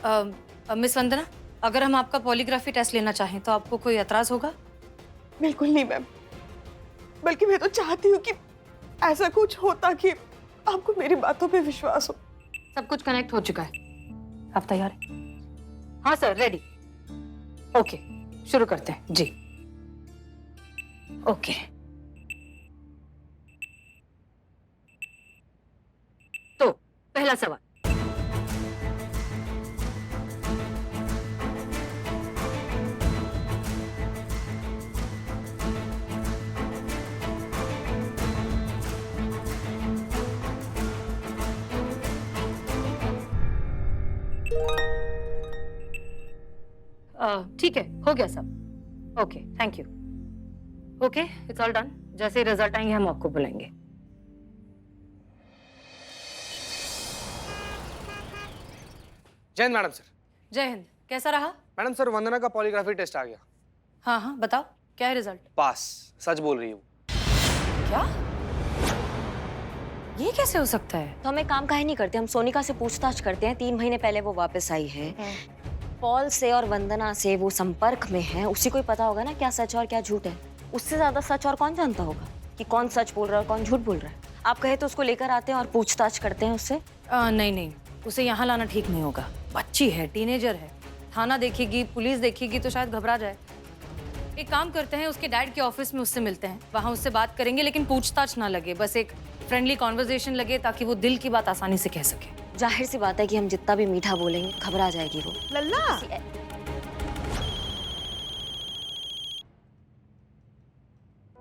Miss वंदना, अगर हम आपका पॉलीग्राफी टेस्ट लेना चाहें तो आपको कोई एतराज होगा? बिल्कुल नहीं मैम, बल्कि मैं तो चाहती हूँ कि ऐसा कुछ होता कि आपको मेरी बातों पे विश्वास हो। सब कुछ कनेक्ट हो चुका है। आप तैयार हैं? हाँ सर, रेडी। ओके, शुरू करते हैं जी। ओके, तो पहला सवाल। ठीक है, हो गया सब। Okay, thank you. Okay, it's all done. जैसे ही रिजल्ट आएंगे हम आपको बुलाएंगे। जय हिंद मैडम सर। जय हिंद। कैसा रहा? मैडम सर, वंदना का पॉलीग्राफी टेस्ट आ गया। हाँ हाँ, बताओ क्या है रिजल्ट? पास। सच बोल रही हूँ। क्या? ये कैसे हो सकता है? तो हम एक काम काहे नहीं करते, हम सोनिका से पूछताछ करते हैं। 3 महीने पहले वो वापस आई है। पॉल से और वंदना से वो संपर्क में है, उसी को ही पता होगा ना क्या सच और क्या झूठ है। उससे ज्यादा सच और कौन जानता होगा कि कौन सच बोल रहा है और कौन झूठ बोल रहा है। आप कहे तो उसको लेकर आते हैं और पूछताछ करते हैं उससे। नहीं नहीं, उसे यहाँ लाना ठीक नहीं होगा। बच्ची है, टीनेजर है। थाना देखेगी, पुलिस देखेगी तो शायद घबरा जाए। एक काम करते हैं, उसके डैड के ऑफिस में उससे मिलते हैं, वहाँ उससे बात करेंगे, लेकिन पूछताछ ना लगे, बस एक फ्रेंडली कॉन्वर्सेशन लगे ताकि वो दिल की बात आसानी से कह सके। जाहिर सी बात है कि हम जितना भी मीठा बोलेंगे घबरा जाएगी वो। लल्ला,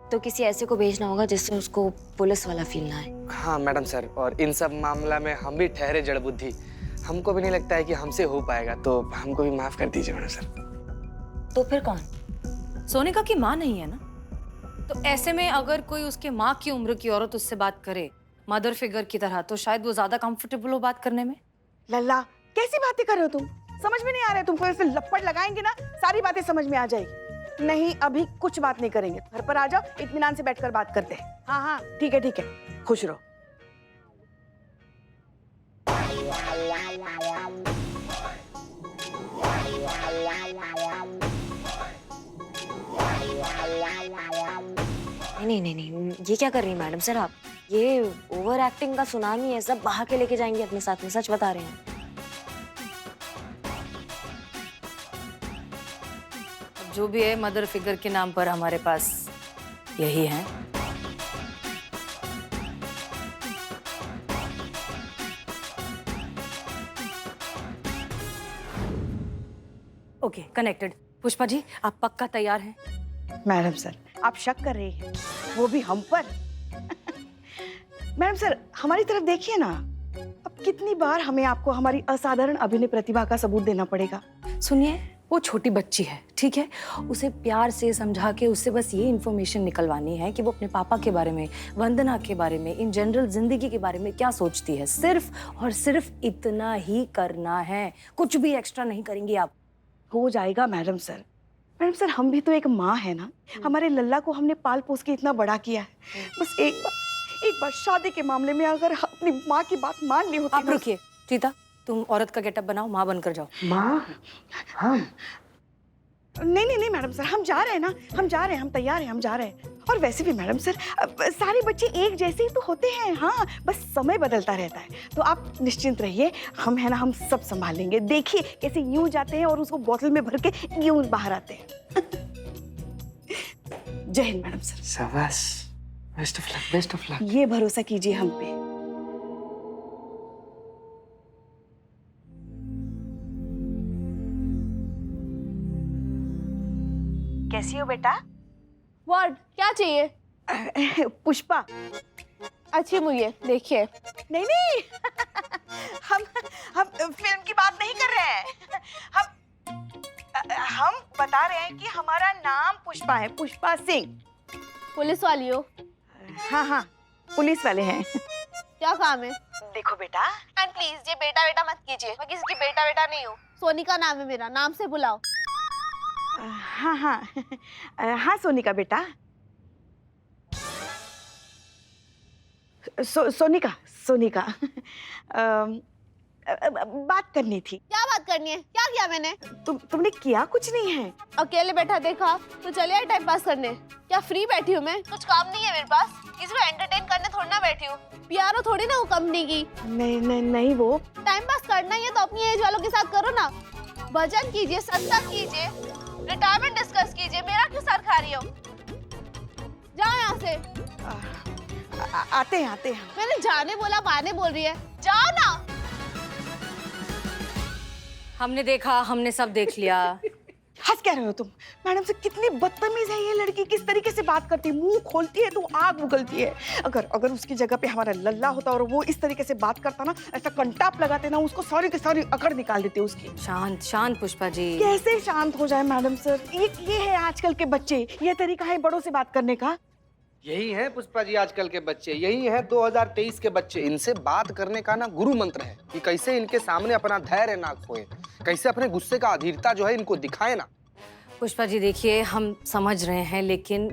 तो किसी ऐसे को भेजना होगा जिससे उसको पुलिस वाला फील ना आए। हाँ मैडम सर, और इन सब मामला में हम भी ठहरे जड़ बुद्धि। हमको भी नहीं लगता है कि हमसे हो पाएगा, तो हमको भी माफ कर दीजिए मैडम सर। तो फिर कौन? सोनिका की माँ नहीं है ना, तो ऐसे में अगर कोई उसके माँ की उम्र की औरत उससे बात करे मदर फिगर की तरह, तो शायद वो ज्यादा कंफर्टेबल हो बात करने में। लल्ला कैसी बातें कर रहे हो तुम? समझ में नहीं आ रहा है तुमको? ऐसे लपड़ लगाएंगे ना, सारी बातें समझ में आ जाएगी। नहीं, अभी कुछ बात नहीं करेंगे। घर पर आ जाओ, इत्मीनान से बैठकर बात करते हैं। हाँ हाँ, ठीक है ठीक है, खुश रहो। नहीं नहीं नहीं, ये क्या कर रही हैं मैडम सर आप? ये ओवर एक्टिंग का सुनामी है, सब बहा के लेके जाएंगे अपने साथ में, सच बता रहे हैं। अब जो भी है, मदर फिगर के नाम पर हमारे पास यही है। Okay, connected. पुष्पा जी, आप पक्का तैयार हैं? मैडम सर, आप शक कर रही हैं, वो भी हम पर? मैडम सर, हमारी तरफ देखिए ना। अब कितनी बार हमें आपको हमारी असाधारण अभिनय प्रतिभा का सबूत देना पड़ेगा? सुनिए, वो छोटी बच्ची है, ठीक है? उसे प्यार से समझा के उससे बस ये इन्फॉर्मेशन निकलवानी है कि वो अपने पापा के बारे में, वंदना के बारे में, इन जनरल जिंदगी के बारे में क्या सोचती है। सिर्फ और सिर्फ इतना ही करना है, कुछ भी एक्स्ट्रा नहीं करेंगी आप। हो जाएगा मैडम सर। मैडम सर, हम भी तो एक माँ है ना। हमारे लल्ला को हमने पाल पोस के इतना बड़ा किया है। बस एक बार शादी के मामले में अगर अपनी माँ की बात मान ली होती। आप रुकिए रीता, तुम औरत का गेटअप बनाओ, माँ बनकर जाओ। माँ? हम नहीं नहीं नहीं मैडम सर, हम जा रहे हैं ना, हम जा रहे हैं, हम तैयार हैं, हम जा रहे हैं। और वैसे भी मैडम सर, सारे बच्चे एक जैसे ही तो होते हैं। हाँ, बस समय बदलता रहता है। तो आप निश्चिंत रहिए, हम है ना, हम सब संभाल लेंगे। देखिए कैसे यूं जाते हैं और उसको बोतल में भर के यूं बाहर आते हैं। जय हिंद मैडम सर। शाबाश, best of luck, best of luck. ये भरोसा कीजिए हम पे। कैसी हो बेटा? वर्ड क्या चाहिए? पुष्पा। अच्छी मूवी है, देखिए। नहीं नहीं, हम फिल्म की बात नहीं कर रहे हैं। हम बता रहे हैं कि हमारा नाम पुष्पा है, पुष्पा सिंह। पुलिस वाली हो? हाँ हाँ, पुलिस वाले हैं। क्या काम है? देखो बेटा, एंड प्लीज ये बेटा बेटा मत कीजिए, मैं किसी की बेटा बेटा नहीं हूँ। सोनिका नाम है मेरा, नाम से बुलाओ। हाँ हाँ हाँ, सोनिका बेटा। सोनिका, सोनिका। बात करनी थी। क्या बात करनी है? क्या किया मैंने? तुमने किया कुछ नहीं है। अकेले बैठा देखा तो चले आए टाइम पास करने। क्या फ्री बैठी हूँ मैं? कुछ काम नहीं है मेरे पास, किसी को एंटरटेन करने थोड़ी ना बैठी हूँ। पियारो थोड़ी ना हूँ कंपनी की। नहीं नहीं नहीं, वो टाइम पास करना ही है तो अपनी एज वालों के साथ करो ना। भजन कीजिए, सत्संग कीजिए, रिटायरमेंट डिस्कस कीजिए, मेरा क्यों सर खा रही हो? जाओ यहाँ से। आते हैं आते हैं। मैंने जाने बोला, बाने बोल रही है, जाओ ना। हमने देखा, हमने सब देख लिया। हंस क्या रहे हो तुम? मैडम से कितनी बदतमीज है ये लड़की, किस तरीके से बात करती है, मुंह खोलती है तो आग उगलती है। अगर उसकी जगह पे हमारा लल्ला होता और वो इस तरीके से बात करता ना, ऐसा कंटाप लगाते ना, उसको सारी की सारी अकड़ निकाल देते उसकी। शांत शांत पुष्पा जी। कैसे शांत हो जाए मैडम सर? ये है आजकल के बच्चे, ये तरीका है बड़ों से बात करने का। यही है पुष्पा जी आजकल के बच्चे, यही है 2023 के बच्चे। इनसे बात करने का ना गुरु मंत्र है कि कैसे इनके सामने अपना धैर्य ना खोए, कैसे अपने गुस्से का अधीरता जो है इनको दिखाए ना। पुष्पा जी देखिए, हम समझ रहे हैं, लेकिन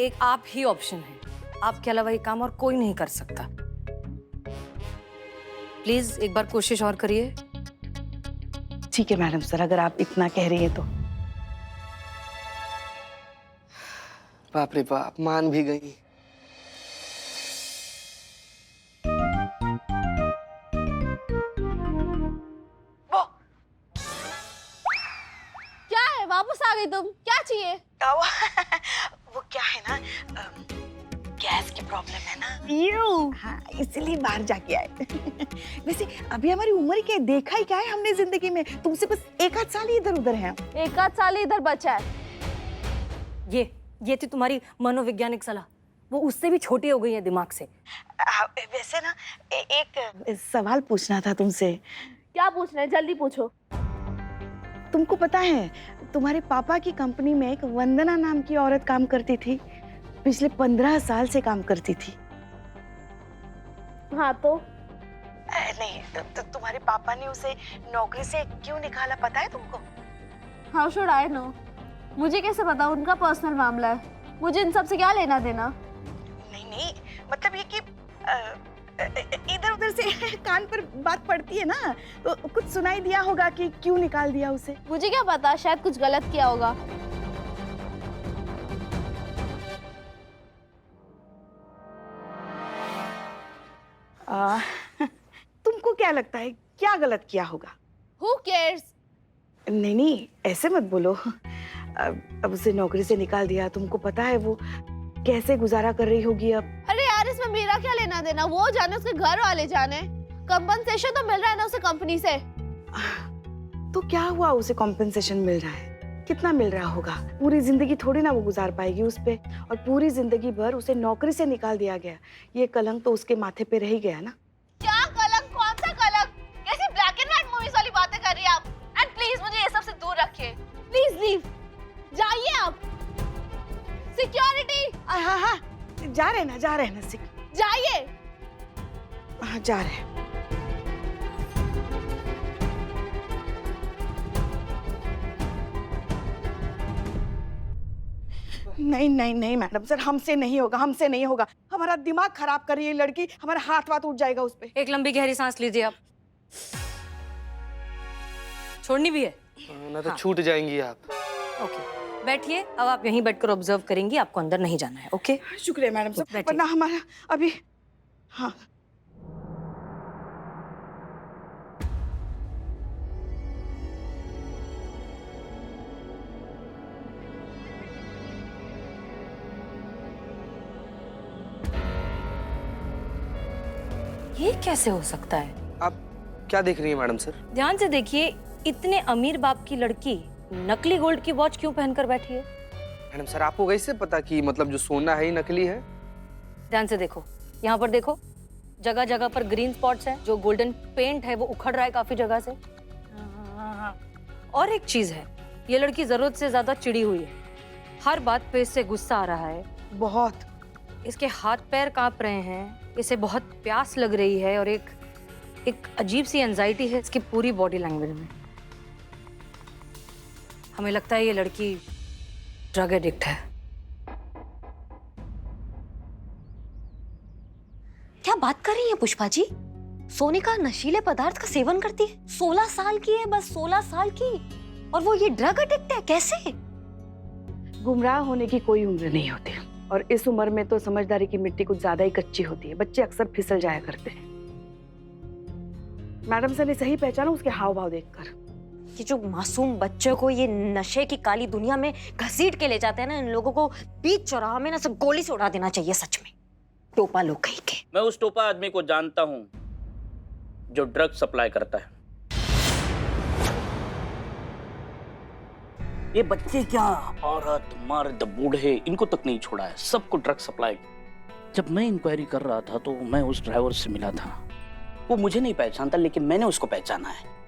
एक आप ही ऑप्शन है। आपके अलावा ये काम और कोई नहीं कर सकता। प्लीज एक बार कोशिश और करिए। ठीक है मैडम सर, अगर आप इतना कह रही हैं तो। बाप रे बाप, मान भी गई। क्या है, वापस आ गई तुम? क्या चाहिए? वो क्या है ना, गैस की प्रॉब्लम है ना, हाँ इसलिए बाहर जाके आए। वैसे अभी हमारी उम्र क्या है, देखा ही क्या है हमने जिंदगी में, तुमसे बस एक आध साल ही इधर उधर है। एक आध साल ही इधर बचा है। ये थी तुम्हारी मनोवैज्ञानिक सलाह, वो उससे भी छोटी हो गई है दिमाग से। वैसे ना एक सवाल पूछना था तुमसे। क्या पूछना है? जल्दी पूछो। तुमको पता है तुम्हारे पापा की कंपनी में एक वंदना नाम की औरत काम करती थी, पिछले 15 साल से काम करती थी। हाँ तो? नहीं तो तुम्हारे पापा ने उसे नौकरी से क्यों निकाला पता है तुमको? How should I know? मुझे कैसे पता? उनका पर्सनल मामला है, मुझे इन सब से क्या लेना देना? नहीं मतलब ये कि इधर उधर से कान पर बात पड़ती है ना, तो कुछ सुनाई दिया होगा कि क्यों निकाल दिया उसे। मुझे क्या पता, शायद कुछ गलत किया होगा। तुमको क्या लगता है क्या गलत किया होगा? Who cares? नहीं ऐसे मत बोलो। अब उसे नौकरी से निकाल दिया, तुमको पता है वो कैसे गुजारा कर रही होगी अब। अरे यार, इसमें मेरा क्या लेना देना? वो जाने, उसके घर वाले जाने। कंपनसेशन तो मिल रहा है ना उसे कंपनी से। तो क्या हुआ, उसे कॉम्पेंसेशन मिल रहा है? कितना मिल रहा होगा? पूरी जिंदगी थोड़ी ना वो गुजार पाएगी उस पे, और पूरी जिंदगी भर उसे नौकरी से निकाल दिया गया। ये कलंक तो उसके माथे पे रह ही गया ना। क्या कलंक? कौन सा कलंक? कैसी ब्लैक एंड व्हाइट मूवीज वाली बातें कर रही हैं आप? एंड प्लीज मुझे ये सब से दूर रखिए। प्लीज लीव, जाइए आप। सिक्योरिटी, हाँ जा रहे ना जाइए। हाँ जा रहे हैं। नहीं मैडम सर, हमसे नहीं होगा। हमारा दिमाग खराब कर रही है लड़की, हमारा हाथ वाथ उठ जाएगा उस पे। एक लंबी गहरी सांस लीजिए आप। छोड़नी भी है ना तो छूट जाएंगी आप। ओके, बैठिए। अब आप यहीं बैठकर ऑब्जर्व करेंगी, आपको अंदर नहीं जाना है। ओके, शुक्रिया मैडम सर, बैठिए। वरना हमारा अभी। हाँ ये कैसे हो सकता है? आप क्या देख रही हैं मैडम सर? ध्यान से देखिए, इतने अमीर बाप की लड़की नकली गोल्ड की वॉच क्यों पहनकर बैठी है? मैडम सर आपको कैसे पता कि मतलब जो सोना है ही नकली है? ध्यान से देखो, यहाँ पर देखो, जगह जगह पर ग्रीन स्पॉट्स हैं। जो गोल्डन पेंट है वो उखड़ रहा है काफी जगह से। और एक चीज है, ये लड़की जरूरत से ज्यादा चिड़ी हुई है। हर बात पे इससे गुस्सा आ रहा है बहुत। इसके हाथ पैर कांप रहे हैं, इसे बहुत प्यास लग रही है, और एक अजीब सी एंजाइटी है इसकी पूरी बॉडी लैंग्वेज में। हमें लगता है ये लड़की ड्रग एडिक्ट है। क्या बात कर रही है पुष्पा जी? सोनिका नशीले पदार्थ का सेवन करती है। 16 साल की है, बस 16 साल की, और वो ये ड्रग एडिक्ट है। कैसे? गुमराह होने की कोई उम्र नहीं होती, और इस उम्र में तो समझदारी की मिट्टी कुछ ज्यादा ही कच्ची होती है। बच्चे अक्सर फिसल जाया करते हैं। मैडम सर ने सही पहचाना उसके हाव भाव देखकर। ये जो मासूम बच्चों को ये नशे की काली दुनिया में घसीट के ले जाते हैं ना, इन लोगों को बीच चौराहा में ना सब गोली से उड़ा देना चाहिए। सच में टोपा लोग कहीं के। मैं उस टोपा आदमी को जानता हूं जो ड्रग सप्लाई करता है। ये बच्चे क्या, औरत मर्द बूढ़े, इनको तक नहीं छोड़ा है, सबको ड्रग सप्लाई। जब मैं इंक्वायरी कर रहा था तो मैं उस ड्राइवर से मिला था। वो मुझे नहीं पहचानता, लेकिन मैंने उसको पहचाना है।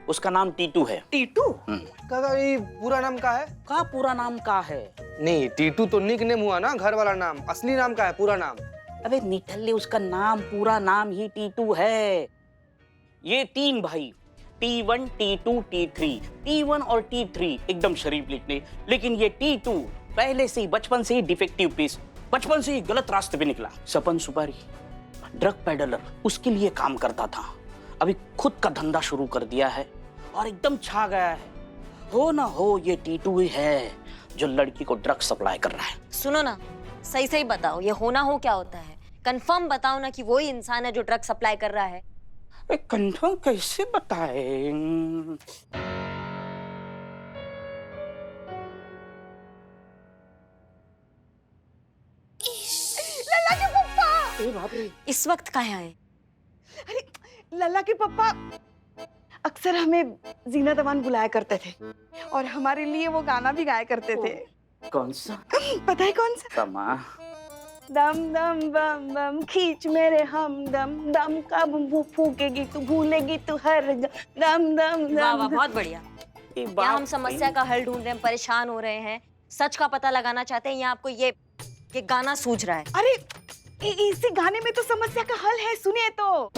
उसका नाम टीटू है। टीटू? काका ये पूरा नाम का है? का पूरा नाम का है? नहीं, टीटू तो निक नेम हुआ ना, घर वाला नाम। असली नाम का है, पूरा नाम? अबे निठल्ले, उसका नाम पूरा नाम ही टीटू है। ये 3 भाई, T1, T2, T3, T1 और T3 एकदम शरीफ लिखने, लेकिन ये T2 पहले से ही बचपन से ही डिफेक्टिव पीस, बचपन से ही गलत रास्ते पे निकला। सपन सुपारी, ड्रग पेडलर, उसके लिए काम करता था। अभी खुद का धंधा शुरू कर दिया है और एकदम छा गया है। हो ना हो ये T2 ही है जो लड़की को ड्रग सप्लाई कर रहा है। सुनो ना, सही सही बताओ, ये होना हो क्या होता है? कंफर्म बताओ ना कि वही इंसान है जो ड्रग सप्लाई कर रहा है। कंफर्म कैसे बताए? लल्ला के पप्पा! ए बाप रे, इस वक्त कहाँ आए? अरे लल्ला के पप्पा अक्सर हमें जीनत अमान बुलाया करते थे, और हमारे लिए वो गाना भी गाया करते थे। कौन सा? पता है कौन सा? कमा। दम दम बम बम खींच मेरे हम दम दम कब मुंह फूकेगी तू, भूलेगी तू हर दम दम वाह दम वाह, दम। बहुत बढ़िया। या हम समस्या का हल ढूंढ रहे हैं, परेशान हो रहे हैं, सच का पता लगाना चाहते हैं, या आपको ये गाना सूझ रहा है? अरे इसी गाने में तो समस्या का हल है, सुनिए तो।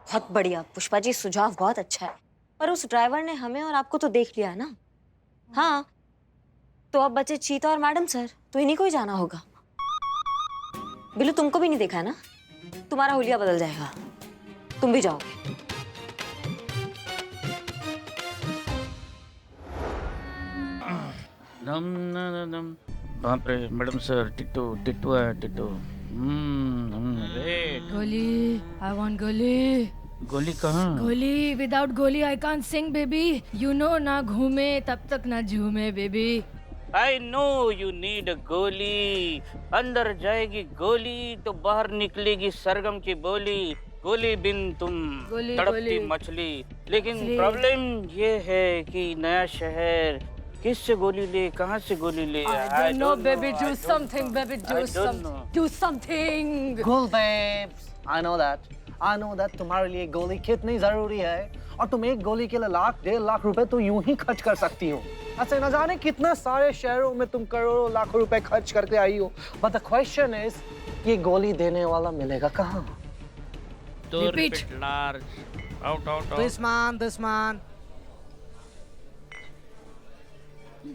बहुत बढ़िया पुष्पा जी, सुझाव बहुत अच्छा है। पर उस ड्राइवर ने हमें और आपको तो देख लिया ना। हाँ, तो अब बचे चीता और मैडम सर, तो इन्हीं को ही जाना होगा। बिल्लू, तुमको भी नहीं देखा है ना? तुम्हारा हुलिया बदल जाएगा, तुम भी जाओगे। बाप रे, मैडम सर, टिट्टू टिट्टू है, टिट्टू। वेट, गोली, I want गोली। गोली कहाँ? गोली, विदाउट गोली I can't sing baby। You know ना घूमे तब तक ना झूमे baby. I know you need a गोली। अंदर जाएगी गोली तो बाहर निकलेगी सरगम की बोली। गोली बिन तुम गोली, तड़पती गोली। मछली। लेकिन मछली। प्रॉब्लम ये है कि नया शहर, किससे गोली ले, कहाँ से गोली ले? I don't know baby, do I don't something know. baby, I don't know. do something। Cool babes, I know that तुम्हारे लिए गोली कितनी जरूरी है, और तुम एक गोली के लिए 1.5 रुपए तो यूं ही खर्च कर सकती हो। ऐसे न जाने कितने सारे शहरों में तुम करोड़ों लाखों रुपए खर्च करके आई हो। But the question is, ये गोली देने वाला मिलेगा कहाँ? Repeat. Large. Out. This man.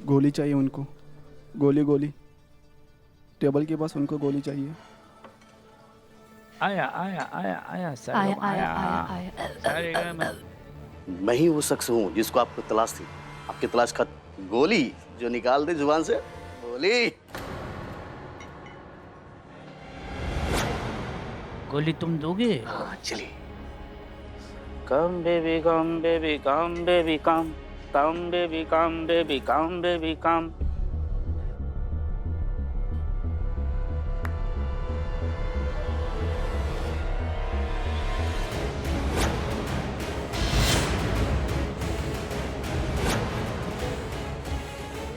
गोली चाहिए उनको, गोली टेबल के पास उनको गोली चाहिए। आया सर, आया। मैं ही वो शख्स हूँ जिसको आपको तलाश थी। आपकी तलाश का गोली जो निकाल दे जुबान से। गोली गोली तुम दोगे? हाँ, चलिए। Come baby, come baby, come baby, come. Come baby, come baby, come baby, come.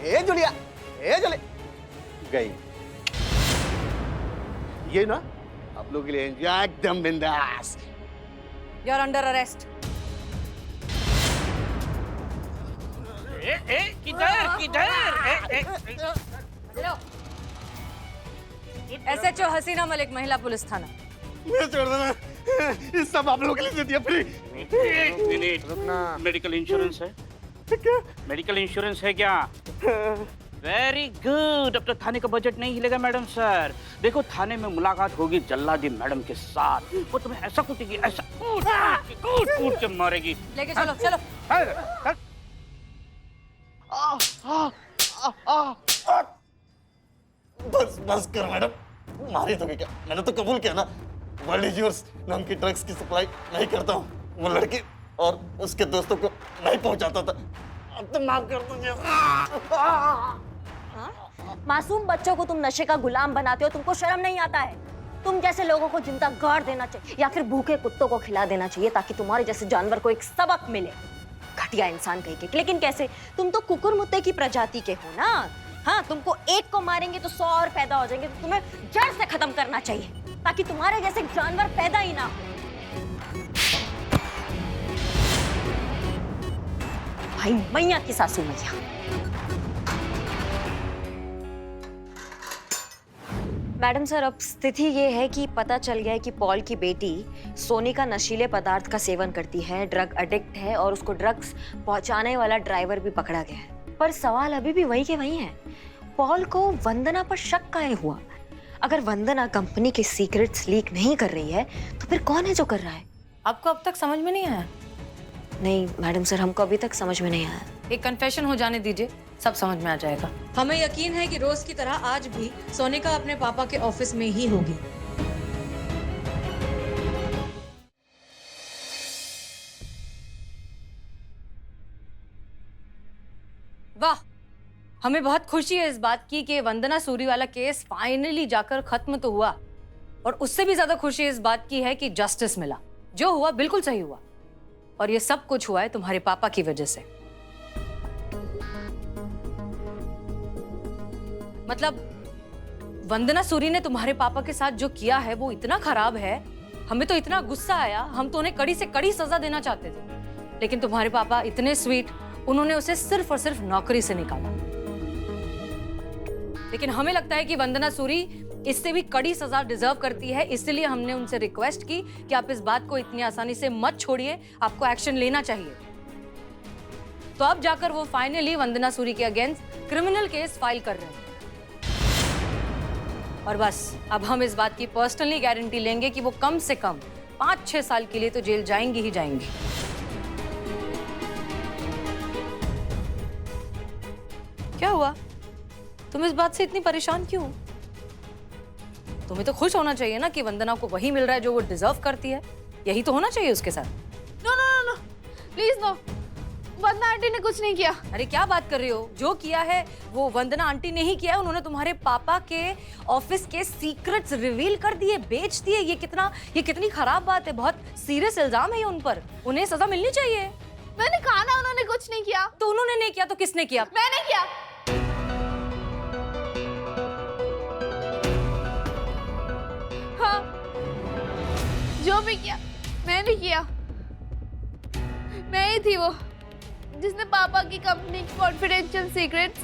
ए जुलिया, गई। ये ना आप लोगों के लिए एकदम बिंदास। You're under arrest। SHO हसीना मलिक, महिला पुलिस थाना। मुझे छोड़ देना, ये सब आप लोगों के लिए दे दिया फ्री। मिनट, मेडिकल इंश्योरेंस है? मेडिकल इंश्योरेंस है क्या? Very good. अब तो थाने का बजट नहीं हिलेगा मैडम सर। देखो थाने में मुलाकात होगी जल्लादी मैडम के साथ, वो तुम्हें ऐसा कूटेगी, ऐसा कूट कूट के मारेगी। लेके चलो चलो। बस बस कर मैडम, मारे तो क्या, मैंने तो कबूल किया ना। वर्ल्ड इज योर्स नाम की ड्रग्स की सप्लाई नहीं करता हूँ। वो लड़की और उसके दोस्तों को नहीं पहुंचाता था। अब तो माफ कर दीजिए। मासूम बच्चों को तुम नशे का गुलाम बनाते हो, तुमको शर्म नहीं आता है? तुम जैसे लोगों को जिंदा गाड़ देना चाहिए या फिर भूखे कुत्तों को खिला देना चाहिए ताकि तुम्हारे जैसे जानवर को एक सबक मिले। घटिया इंसान कहीं के। लेकिन कैसे? तुम तो कुकुर मुत्ते की प्रजाति के हो ना। हाँ, तुमको एक को मारेंगे तो 100 और पैदा हो जाएंगे, तो तुम्हें जड़ से खत्म करना चाहिए ताकि तुम्हारे जैसे जानवर पैदा ही ना हो। भाई मैया की सासू मैया। मैडम सर, अब स्थिति ये है कि पता चल गया है कि पॉल की बेटी सोनिका नशीले पदार्थ का सेवन करती है, ड्रग एडिक्ट है और उसको ड्रग्स पहुंचाने वाला ड्राइवर भी पकड़ा गया है। पर सवाल अभी भी वही के वही है। पॉल को वंदना पर शक काहे हुआ? अगर वंदना कंपनी के सीक्रेट्स लीक नहीं कर रही है तो फिर कौन है जो कर रहा है? आपको अब तक समझ में नहीं आया? नहीं मैडम सर, हमको अभी तक समझ में नहीं आया। एक कन्फेशन हो जाने दीजिए, सब समझ में आ जाएगा। हमें यकीन है कि रोज की तरह आज भी सोनिका अपने पापा के ऑफिस में ही होगी। वाह, हमें बहुत खुशी है इस बात की कि वंदना सूरी वाला केस फाइनली जाकर खत्म तो हुआ, और उससे भी ज्यादा खुशी इस बात की है कि जस्टिस मिला। जो हुआ बिल्कुल सही हुआ, और ये सब कुछ हुआ है तुम्हारे पापा की वजह से। मतलब वंदना सूरी ने तुम्हारे पापा के साथ जो किया है वो इतना खराब है, हमें तो इतना गुस्सा आया, हम तो उन्हें कड़ी से कड़ी सजा देना चाहते थे, लेकिन तुम्हारे पापा इतने स्वीट, उन्होंने उसे सिर्फ और सिर्फ नौकरी से निकाला। लेकिन हमें लगता है कि वंदना सूरी इससे भी कड़ी सजा डिजर्व करती है, इसलिए हमने उनसे रिक्वेस्ट की कि आप इस बात को इतनी आसानी से मत छोड़िए, आपको एक्शन लेना चाहिए। तो अब जाकर वो फाइनली वंदना सूरी के अगेंस्ट क्रिमिनल केस फाइल कर रहे हैं। और बस अब हम इस बात की पर्सनली गारंटी लेंगे कि वो कम से कम 5-6 साल के लिए तो जेल जाएंगी ही जाएंगी। क्या हुआ? तुम इस बात से इतनी परेशान क्यों? तुम्हें तो खुश होना चाहिए ना कि वंदना को वही मिल रहा है जो वो डिजर्व करती है। यही तो होना चाहिए उसके साथ। No no no no, please no. Vandana aunty ने कुछ नहीं किया। अरे क्या बात कर रही हो? जो किया है वो वंदना आंटी ने ही किया है। उन्होंने तुम्हारे पापा के ऑफिस के सीक्रेट्स रिवील कर दिए, बेच दिए। ये कितनी खराब बात है, बहुत सीरियस इल्जाम है ये उन पर। उन्हें सजा मिलनी चाहिए। मैंने कहा ना उन्होंने कुछ नहीं किया। तो उन्होंने नहीं किया तो किसने किया? मैंने किया। हाँ, जो भी किया मैंने किया। मैं ही थी वो जिसने पापा की कंपनी की कॉन्फिडेंशियल सीक्रेट्स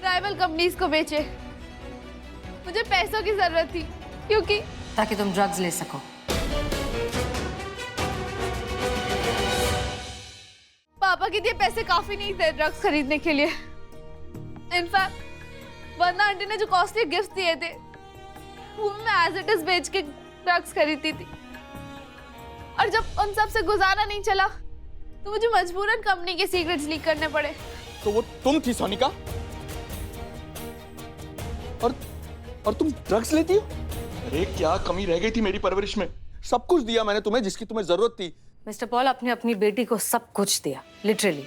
राइवल कंपनीज को बेचे। मुझे पैसों की जरूरत थी क्योंकि ताकि तुम ड्रग्स ले सको। पापा के दिए पैसे काफी नहीं थे ड्रग्स खरीदने के लिए। इनफैक्ट वंदना आंटी ने जो कॉस्टली गिफ्ट दिए थे वो मैं एज इट इज बेच के ड्रग्स खरीदती थी। और जब उन सब से गुजारा नहीं चला तो मुझे मजबूरन कंपनी के सीक्रेट्स लीक करने पड़े। तो वो तुम थी सोनिका? और तुम ड्रग्स लेती हो? अरे क्या कमी रह गई थी मेरी परवरिश में? सब कुछ दिया मैंने तुम्हें जिसकी तुम्हें जरूरत थी। मिस्टर पॉल, आपने अपनी बेटी को सब कुछ दिया, लिटरली,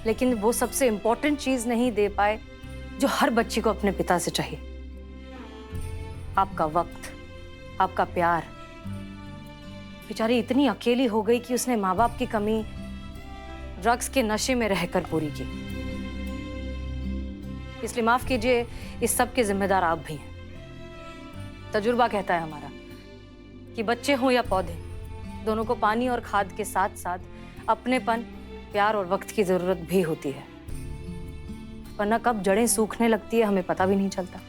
लेकिन वो सबसे इम्पोर्टेंट चीज नहीं दे पाए जो हर बच्ची को अपने पिता से चाहिए। आपका वक्त, आपका प्यार। बेचारी इतनी अकेली हो गई कि उसने माँ बाप की कमी ड्रग्स के नशे में रहकर पूरी की। इसलिए माफ कीजिए, इस सब के जिम्मेदार आप भी हैं। तजुर्बा कहता है हमारा कि बच्चे हों या पौधे, दोनों को पानी और खाद के साथ साथ अपनेपन, प्यार और वक्त की जरूरत भी होती है, वरना कब जड़ें सूखने लगती है हमें पता भी नहीं चलता।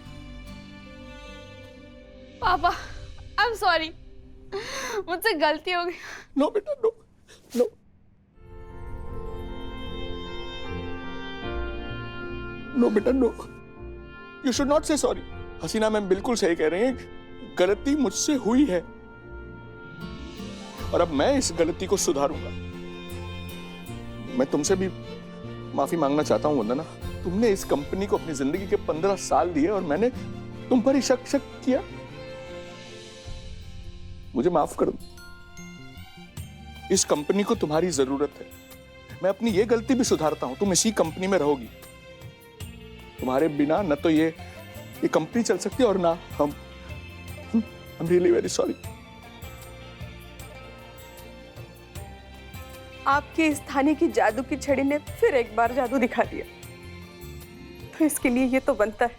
पापा, आई एम सॉरी, मुझसे गलती हो गई। नो बेटा, नो नो। नो बेटा नो, यू शुड नॉट से सॉरी। हसीना मैम बिल्कुल सही कह रही हैं, गलती मुझसे हुई है और अब मैं इस गलती को सुधारूंगा। मैं तुमसे भी माफी मांगना चाहता हूं वंदना। तुमने इस कंपनी को अपनी जिंदगी के 15 साल दिए और मैंने तुम पर ही शक किया। मुझे माफ कर दो। इस कंपनी को तुम्हारी जरूरत है। मैं अपनी ये गलती भी सुधारता हूं। तुम इसी कंपनी में रहोगी। तुम्हारे बिना न तो ये कंपनी चल सकती और ना हम। I'm really very sorry. आपकी इस थाने की जादू की छड़ी ने फिर एक बार जादू दिखा दिया, तो इसके लिए ये तो बनता है